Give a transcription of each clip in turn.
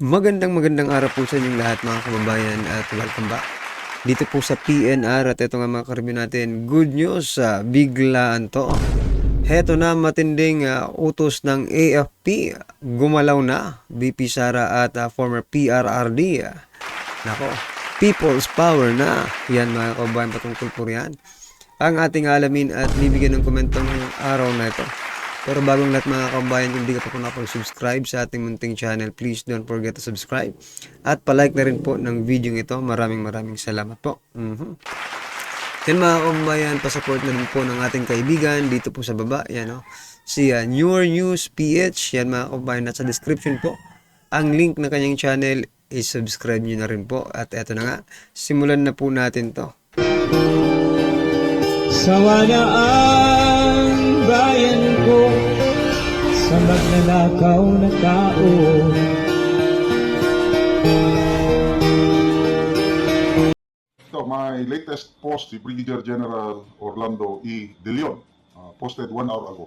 Magandang araw po sa inyong lahat mga kababayan at welcome back dito po sa PNR at ito nga mga kareview natin. Good news, biglaan to. Heto na matinding utos ng AFP, gumalaw na VP Sara at former PRRD. Nako, People's Power na. Yan mga kababayan, patungkol po yan ang ating alamin at bibigyan ng komentong araw na ito. Pero bagong lahat mga kababayan, kung di ka pa po nakapag-subscribe sa ating munting channel, please don't forget to subscribe. At palike na rin po ng video ito. Maraming salamat po. Yan mga kababayan, pasupport na rin po ng ating kaibigan dito po sa baba. Yan si Newer News PH. Yan mga kababayan, nasa description po. Ang link na kanyang channel is subscribe nyo na rin po. At eto na nga, simulan na po natin to. Sawa na ang bayan ko sa magnanakaw na tao. So my latest post, si Brigadier General Orlando E. De Leon, posted 1 hour ago.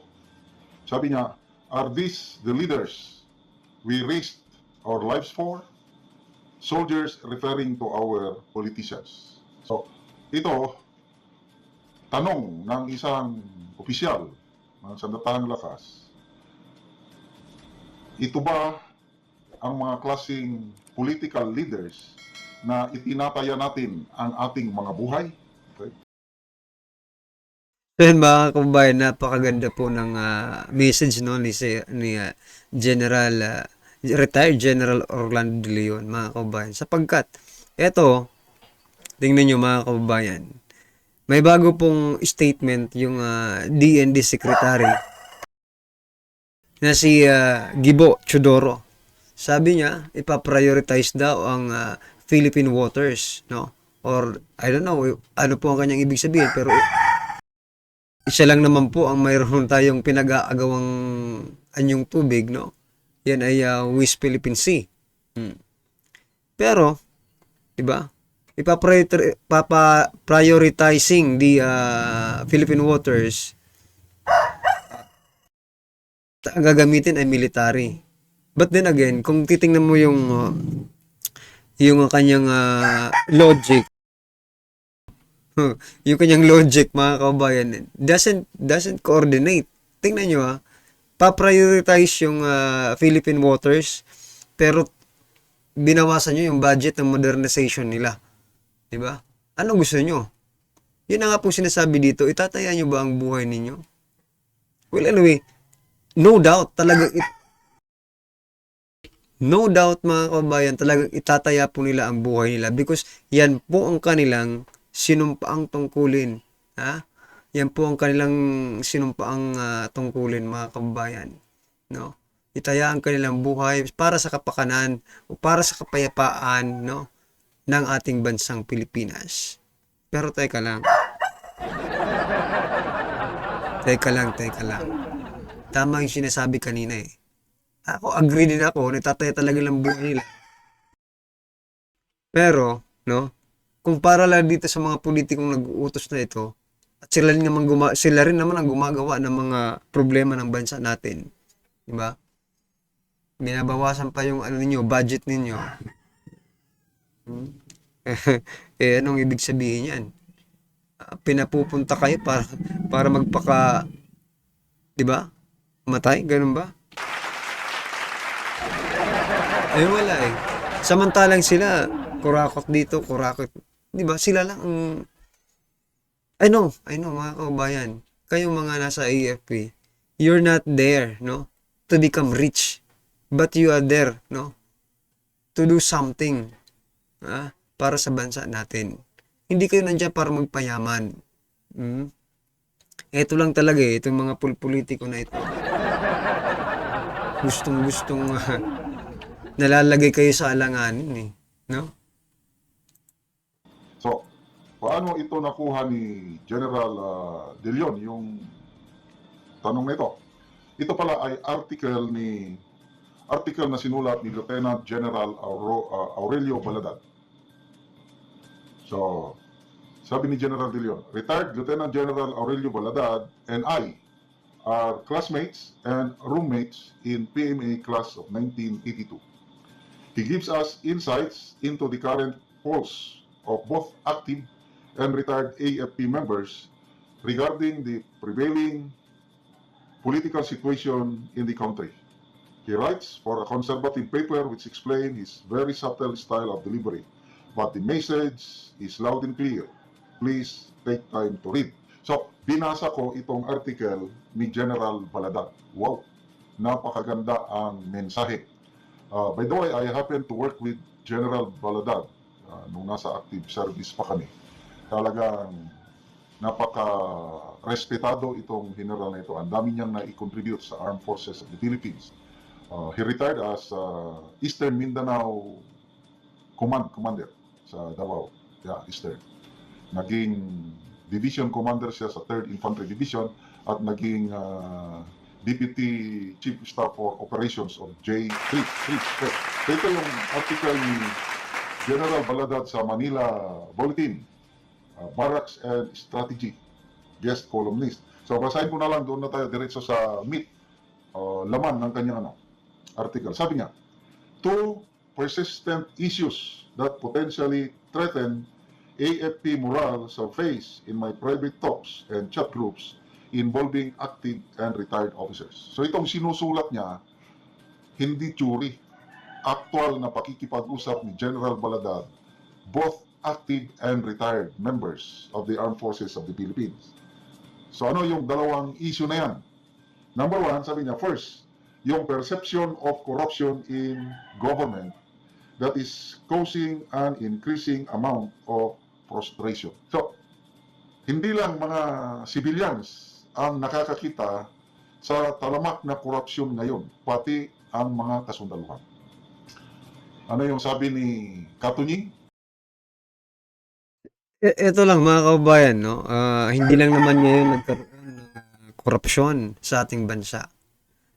Sabi niya, are these the leaders we risked our lives for? Soldiers referring to our politicians. So, ito, tanong ng isang opisyal ng Sandatahang Lakas, ito ba ang mga klaseng political leaders na itinataya natin ang ating mga buhay? Okay. So yun mga kababayan, napakaganda po ng message ni General retired General Orlando De Leon mga kababayan, sapagkat eto, tingnan nyo mga kababayan, may bago pong statement yung DND Secretary na si Gibo Chodoro. Sabi niya, ipa-prioritize daw ang Philippine waters, no? Or, I don't know, ano po ang kanyang ibig sabihin, pero isa lang naman po ang mayroon tayong pinag-aagawang anyong tubig, no? Yan ay West Philippine Sea. Pero, di ba? Prioritizing the Philippine waters, ang gagamitin ay military. But then again, kung titingnan mo yung kanyang logic, yung kanyang logic mga kababayan, doesn't coordinate. Tingnan nyo pa-prioritize yung Philippine waters, pero binawasan nyo yung budget ng modernization nila. Diba? Ano gusto nyo? Yun na nga po sinasabi dito, itataya nyo ba ang buhay ninyo? Well, anyway, no doubt mga kababayan, talagang itataya po nila ang buhay nila because yan po ang kanilang sinumpaang tungkulin. Yan po ang kanilang sinumpaang tungkulin mga kababayan. No? Itaya ang kanilang buhay para sa kapakanan o para sa kapayapaan, no, ng ating bansang Pilipinas. Pero teka lang. Teka lang. Tama yung sinasabi kanina eh. Ako, agree din ako, natataya talaga lang buhay nila. Pero, no, kumpara lang dito sa mga politikong nag-uutos na ito, at sila rin naman ang gumagawa ng mga problema ng bansa natin. Diba? Binabawasan pa yung budget ninyo. Anong ibig sabihin yan? Pinapupunta kayo para magpaka, di ba? Matay, ganun ba? Wala eh. Samantalang sila, kurakot dito, kurakot, di ba? Sila lang ang, I know mga kababayan, kayong mga nasa AFP, you're not there, no, to become rich, but you are there, no, to do something, para sa bansa natin. Hindi kayo nandiyan para magpayaman. Ito lang talaga itong mga politiko na ito. Gustong nalalagay kayo sa alanganin no? So, paano ito nakuha ni General De Leon, yung tanong na ito? Ito pala ay article na sinulat ni Lieutenant General Aurelio Baladad. So, sabi ni General De Leon, retired Lieutenant General Aurelio Baladad and I are classmates and roommates in PMA class of 1982. He gives us insights into the current pulse of both active and retired AFP members regarding the prevailing political situation in the country. He writes for a conservative paper which explains his very subtle style of delivery, but the message is loud and clear. Please take time to read. So, binasa ko itong article ni General Baladag. Wow, napakaganda ang mensahe. By the way, I happen to work with General Baladag nung nasa active service pa kami. Talagang napaka-respetado itong general na ito. Ang dami niyang na-contribute sa Armed Forces of the Philippines. He retired as Eastern Mindanao Commander sa Davao. Yeah, Eastern. Naging Division Commander siya sa 3rd Infantry Division at naging Deputy Chief of Staff for Operations of J3. Ito yung article ni General Baladag sa Manila Bulletin, Barracks and Strategy, guest columnist. So basahin ko na lang, doon na tayo diretso sa meat, laman ng kanyang article. Sabi niya, two persistent issues that potentially threaten AFP morale surface in my private talks and chat groups involving active and retired officers. So itong sinusulat niya, hindi theory. Actual na pakikipag-usap ni General Baladag, both active and retired members of the Armed Forces of the Philippines. So ano yung dalawang issue na yan? Number one, sabi niya, first, yung perception of corruption in government that is causing an increasing amount of frustration. So, hindi lang mga civilians ang nakakakita sa talamak na korupsyon ngayon, pati ang mga kasundaluhan. Ano yung sabi ni Katunying? Ito lang mga kababayan, no? Hindi lang naman ngayon nagkaroon ng korupsyon sa ating bansa.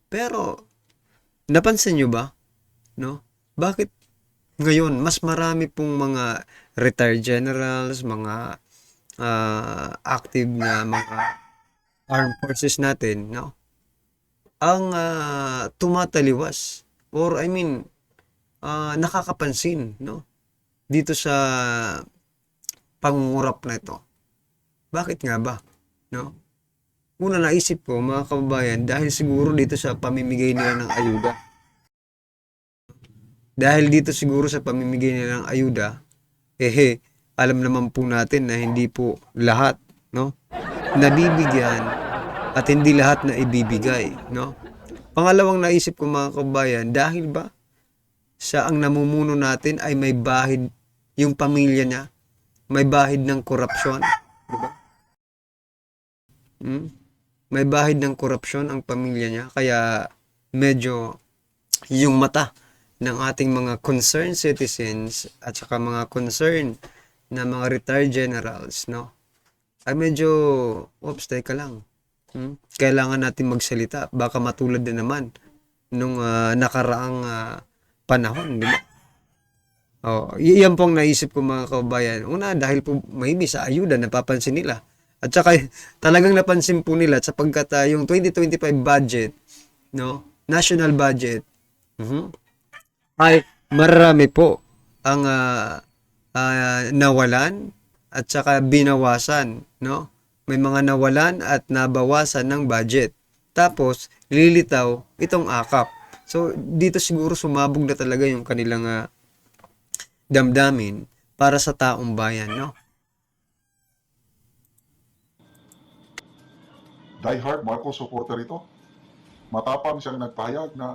Pero, napansin nyo ba? No? Bakit ngayon, mas marami pong mga retired generals, mga active na mga armed forces natin, no? Ang tumataliwas or I mean nakakapansin, no? Dito sa pangungurap na ito. Bakit nga ba, no? Una naisip ko mga kababayan dahil siguro dito sa pamimigay nila ng ayuda. Dahil dito siguro sa pamimigay nila ng ayuda, alam naman po natin na hindi po lahat, no, nabibigyan at hindi lahat na ibibigay, no? Pangalawang naisip ko mga kababayan, dahil ba sa ang namumuno natin ay may bahid yung pamilya niya, may bahid ng korupsyon, di ba? May bahid ng korupsyon ang pamilya niya, kaya medyo yung mata ng ating mga concerned citizens at saka mga concerned na mga retired generals, no, ay medyo, teka lang. Kailangan natin magsalita. Baka matulad din naman nung nakaraang panahon, di ba? Yan pong naisip ko mga kababayan. Una, dahil po maybe sa ayuda, napapansin nila. At saka talagang napansin po nila sapagkat yung 2025 budget, no, national budget, ay marami po ang nawalan at saka binawasan, no? May mga nawalan at nabawasan ng budget. Tapos, lilitaw itong akap. So, dito siguro sumabog na talaga yung kanilang damdamin para sa taong bayan, no? Diehard Marcos supporter ito. Matapang siyang nagpahayag na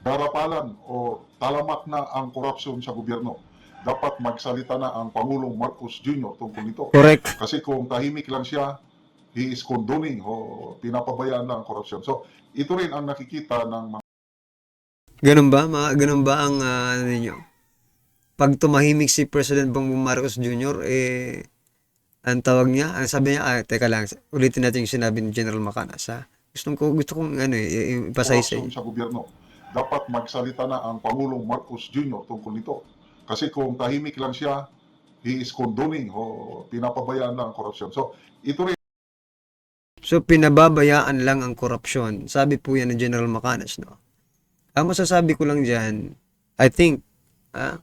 darapalan o talamak na ang korupsyon sa gobyerno. Dapat magsalita na ang Pangulong Marcos Jr. tungkol nito. Correct. Kasi kung tahimik lang siya, he is condoning o pinapabayaan lang ang korupsyon. So, ito rin ang nakikita ng mga... Ganun ba? Ganun ba ang ano ninyo? Pag tumahimik si President Bongbong Marcos Jr., ang tawag niya, ang sabi niya, teka lang, ulitin natin yung sinabi ni General Macanas, ha? Gusto kong ipasaysay. Korupsyon sa gobyerno. Dapat magsalita na ang Pangulong Marcos Jr. tungkol nito. Kasi kung tahimik lang siya, he is condoning o pinapabayaan lang ang korupsyon. So, ito rin. So, pinababayaan lang ang korupsyon. Sabi po yan ng General Macanas, no? Ang masasabi ko lang dyan, I think, Ha?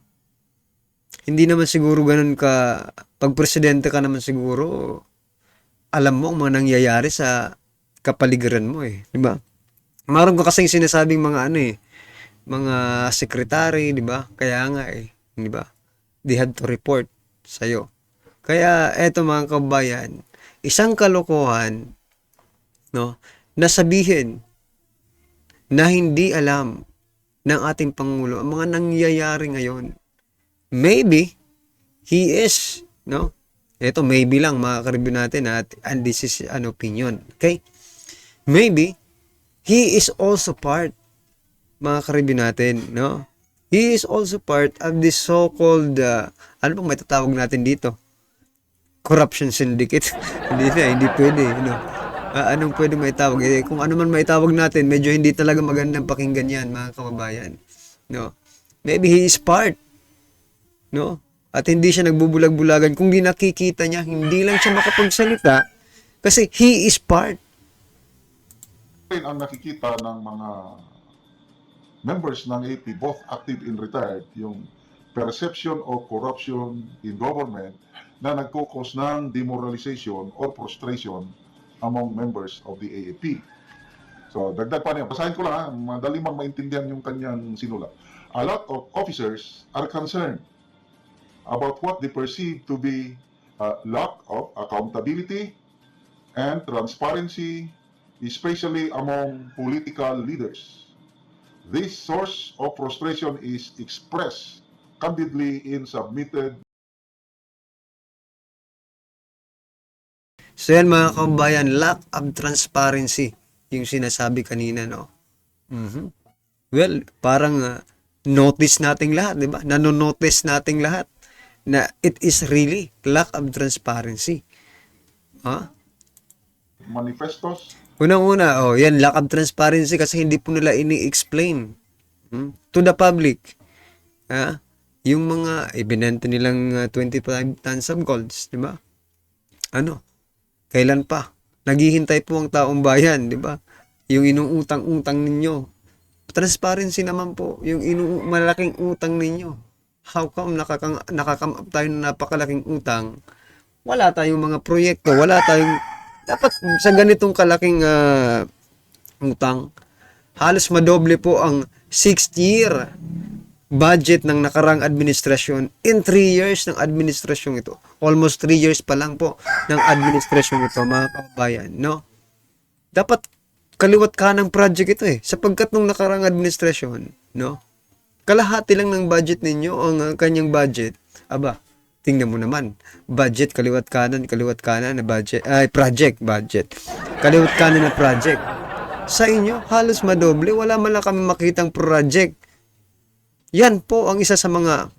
Hindi naman siguro ganun ka, pag presidente ka naman siguro, alam mo ang mga nangyayari sa kapaligiran mo eh, di ba? Maroon ka kasing sinasabing mga ano eh, mga secretary, di ba? Kaya nga eh, di ba? They had to report sa'yo. Kaya eto mga kabayan, isang kalokohan, no, na sabihin na hindi alam ng ating Pangulo ang mga nangyayari ngayon. Maybe, he is, no? Ito, maybe lang, mga karibyo natin, and this is an opinion, okay? Maybe, he is also part, mga karibyo natin, no? He is also part of this so-called, ano bang matatawag natin dito? Corruption syndicate. Hindi pwede, no? Anong pwede maitawag? Kung ano man maitawag natin, medyo hindi talaga magandang pakinggan yan, mga kababayan. No? Maybe he is part. No? At hindi siya nagbubulag-bulagan. Kung di nakikita niya, hindi lang siya makapagsalita kasi he is part. Ang nakikita ng mga members ng AP, both active and retired, yung perception of corruption in government na nagkukos ng demoralization or frustration among members of the AAP. So, dagdag pa niya. Basahin ko lang ha. Madali mang maintindihan yung kanyang sinulat. A lot of officers are concerned about what they perceive to be lack of accountability and transparency, especially among political leaders. This source of frustration is expressed candidly in submitted. So yan mga kababayan, lack of transparency, yung sinasabi kanina, no? Well, parang notice nating lahat, di ba? Nanonotice nating lahat na it is really lack of transparency. Ha? Manifestos. Unang-una, yan, lack of transparency kasi hindi po nila ini-explain to the public. Ha? Yung mga ibinenta nilang 25 tons of golds, di ba? Ano? Kailan pa? Naghihintay po ang taong bayan, di ba? Yung inuutang-utang ninyo. Transparency naman po, yung malaking utang ninyo. How come nakakam up tayo ng napakalaking utang? Wala tayong mga proyekto, wala tayong dapat sa ganitong kalaking utang. Halos madoble po ang 6th year budget ng nakarang administrasyon in 3 years ng administrasyong ito. Almost 3 years pa lang po ng administrasyong ito, mga kababayan, no? Dapat kaliwat kanang project ito eh. Sapagkat nung nakarang administrasyon, no? Kalahati lang ng budget ninyo ang kanyang budget. Aba, tingnan mo naman. Budget, kaliwat kanan na budget. Ay, project, budget. Kaliwat kanan na project. Sa inyo, halos madoble. Wala man lang kami makitang project. Yan po ang isa sa mga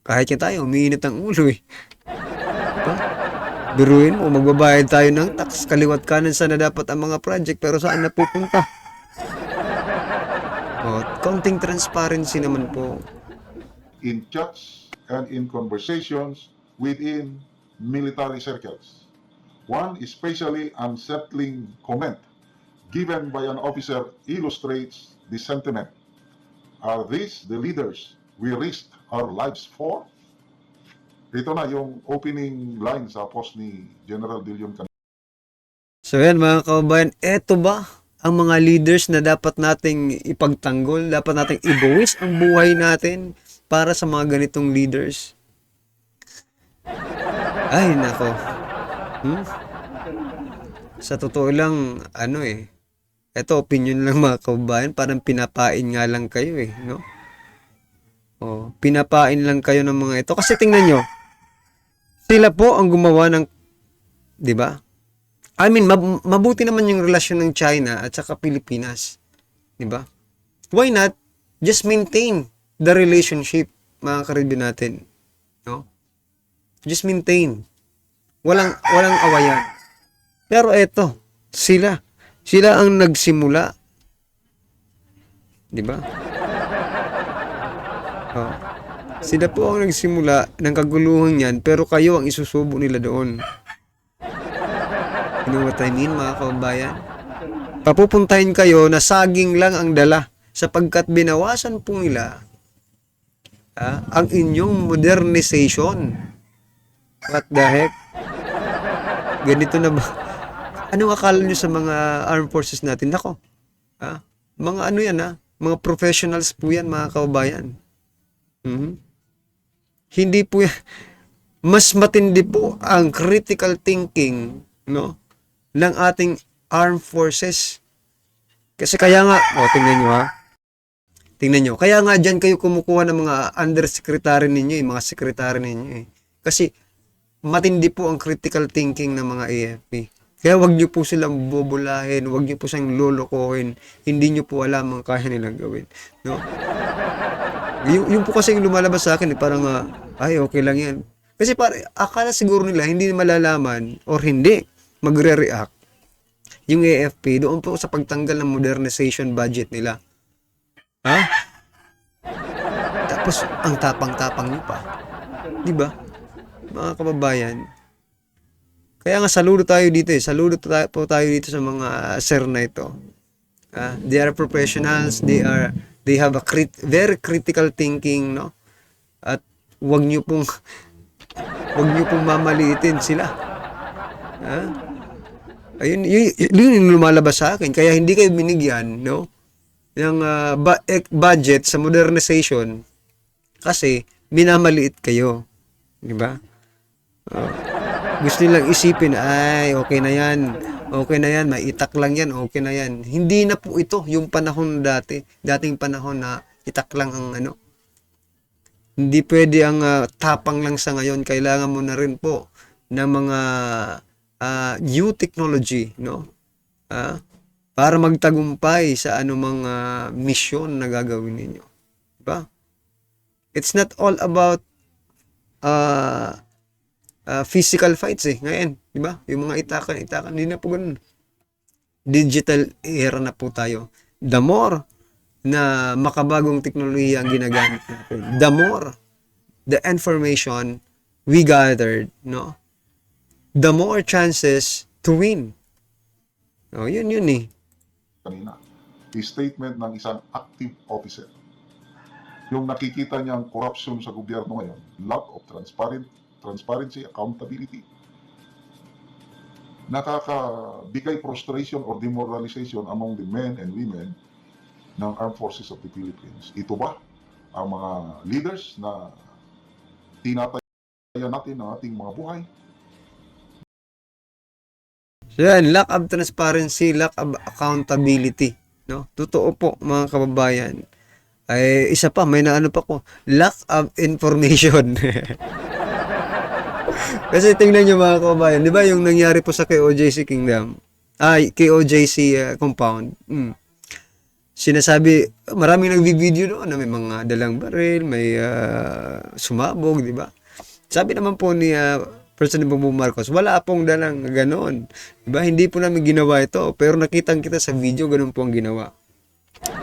kahit nga tayo, umiinit ang ulo eh. Diba? Biruin mo, magbabayad tayo ng tax, kaliwat kanan sana dapat ang mga project, pero saan napupunta? Counting transparency naman po. In chats and in conversations within military circles. One especially unsettling comment given by an officer illustrates the sentiment. Are these the leaders we risked our lives for? Ito na yung opening line sa post ni General Dilion kanina. So yan mga kababayan, eto ba ang mga leaders na dapat nating ipagtanggol, dapat nating ibuwis ang buhay natin para sa mga ganitong leaders? Ay, nako. Sa totoo lang, eto opinion lang mga kababayan, parang pinapain nga lang kayo eh, no? Pinapain lang kayo ng mga ito. Kasi tingnan nyo, sila po ang gumawa ng, di ba? I mean, mabuti naman yung relasyon ng China at saka Pilipinas. Di ba? Why not just maintain the relationship, mga karibyo natin? No? Just maintain. Walang awayan. Pero eto, sila ang nagsimula. Di ba? Sila po ang nagsimula ng kaguluhan yan, pero kayo ang isusubo nila doon. You know what I mean, mga kababayan? Papupuntahin kayo na saging lang ang dala sapagkat binawasan po nila ang inyong modernization. What the heck? Ganito na ba? Anong akala nyo sa mga armed forces natin? Nako, mga ano yan mga professionals po yan mga kababayan. Hindi po yan. Mas matindi po ang critical thinking, no, ng ating armed forces. Kasi kaya nga, tingnan nyo tingnan nyo, kaya nga dyan kayo kumukuha ng mga undersecretary ninyo, mga secretary ninyo. Kasi matindi po ang critical thinking ng mga AFP. Kaya wag nyo po silang bubulahin, wag nyo po silang lolokohin, hindi nyo po alam ang kaya nilang gawin. No? Yung po kasi yung lumalabas sa akin, parang, ay, okay lang yan. Kasi akala siguro nila hindi malalaman or hindi magre-react yung AFP doon po sa pagtanggal ng modernization budget nila. Tapos, ang tapang-tapang nyo pa. Di ba? Mga kababayan. Kaya nga, saludo tayo dito Saludo po tayo dito sa mga sir na ito. They are professionals. They have a very critical thinking, no? At wag nyo pong mamaliitin sila. Ayun, yun yung lumalabas sa akin. Kaya hindi kayo binigyan, no, ng budget sa modernization kasi minamaliit kayo. Di ba? Gusto nilang isipin, ay, okay na yan, maitak lang yan, okay na yan. Hindi na po ito yung panahon dating panahon na itak lang ang Hindi pwede ang tapang lang sa ngayon. Kailangan mo na rin po ng mga new technology, no? Para magtagumpay sa anumang misyon na gagawin ninyo. Diba? It's not all about physical fights ngayon. Diba? Yung mga itakan, hindi na po ganun. Digital era na po tayo. The more na makabagong teknolohiya ang ginagamit natin, the more the information we gathered, no, the more chances to win. Yun Kanina, statement ng isang active officer. Yung nakikita niyang corruption sa gobyerno ngayon, lack of transparency, accountability, nakakabigay frustration or demoralization among the men and women ng Armed Forces of the Philippines. Ito ba ang mga leaders na tinatayan natin ng ating mga buhay? So yan, lack of transparency, lack of accountability. No? Totoo po mga kababayan. Ay, isa pa, may naano pa ko, lack of information. Kasi tingnan nyo mga kababayan, di ba yung nangyari po sa KOJC Kingdom? KOJC compound. Sinasabi, maraming nagbi-video doon na may mga dalang baril, may sumabog, di ba? Sabi naman po ni President Bongbong Marcos, wala pong dalang ganoon. Di ba? Hindi po namin ginawa ito, pero nakitang-kita sa video, ganun po ang ginawa.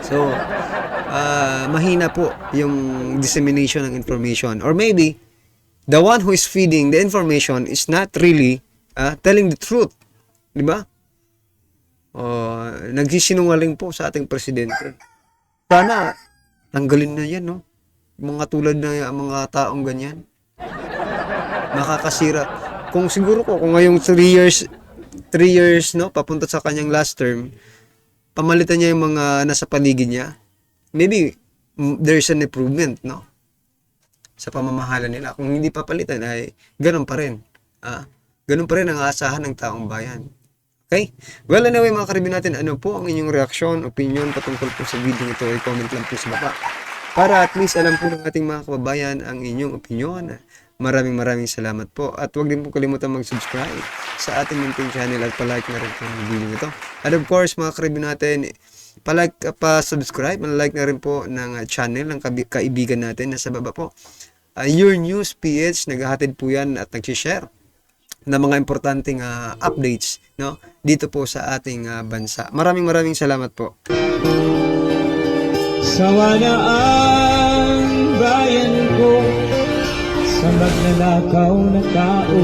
So, mahina po yung dissemination ng information. Or maybe, the one who is feeding the information is not really telling the truth. Di ba? Nagsisinungaling po sa ating presidente. Sana, tanggalin na yan, no? Mga tulad na mga taong ganyan. Makakasira. Kung siguro kung ngayong 3 years, no, papunta sa kanyang last term, pamalitan niya yung mga nasa paligid niya, maybe there's an improvement, no? Sa pamamahala nila. Kung hindi papalitan, ay ganun pa rin. Ganun pa rin ang aasahan ng taong bayan. Okay? Well, anyway, mga karibin natin, ano po ang inyong reaksyon, opinion, patungkol po sa video ito, i-comment lang po sa baba. Para at least alam po ng ating mga kababayan ang inyong opinion. Maraming salamat po. At huwag din po kalimutan mag-subscribe sa ating munting channel at palike na rin po ang video ito. At of course, mga karibin natin, pa-subscribe, like na rin po ng channel ng kaibigan natin na sa baba po. Your News PH, naghahatid po yan at nag-share na mga importanteng updates, no, dito po sa ating bansa. Maraming salamat po. Sawa na ang bayan ko sa magnanakaw na tao.